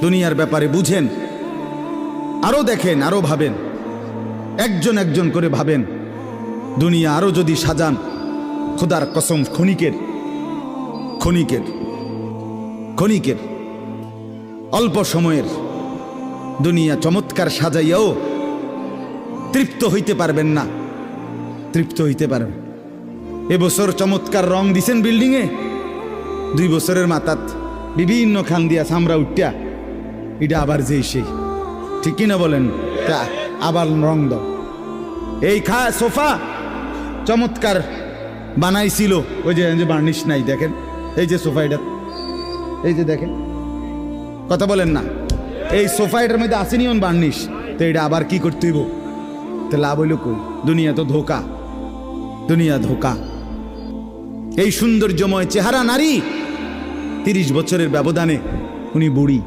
দুনিয়ার ব্যাপারে বুঝেন, আরো দেখেন, আরো ভাবেন, একজন একজন করে ভাবেন। দুনিয়া আরো যদি সাজান, খোদার কসম ক্ষণিকের ক্ষণিকের ক্ষণিকের অল্প সময়ের দুনিয়া চমৎকার সাজাইয়াও তৃপ্ত হইতে পারবেন না, তৃপ্ত হইতে পারবেন। এবছর চমৎকার রং দিছেন বিল্ডিংয়ে, 2 বছরের মাথাত বিভিন্ন খান দিয়া চামড়া উঠিয়া এটা আবার যেই সেই, ঠিক কিনা বলেন? তা আবার রং দাও। এই সোফা চমৎকার বানাইছিল, ওই যে বার্নিশ নাই, দেখেন এই যে সোফা, এটা এই যে দেখেন, কথা বলেন না, এই সোফা এটার মধ্যে আসেনি বার্নিশ, তো এটা আবার কি করতে হইব? তো লাভ হইল কই? দুনিয়া তো ধোকা, দুনিয়া ধোকা। এই সৌন্দর্যময় চেহারা নারী 30 বছরের ব্যবধানে উনি বুড়ি।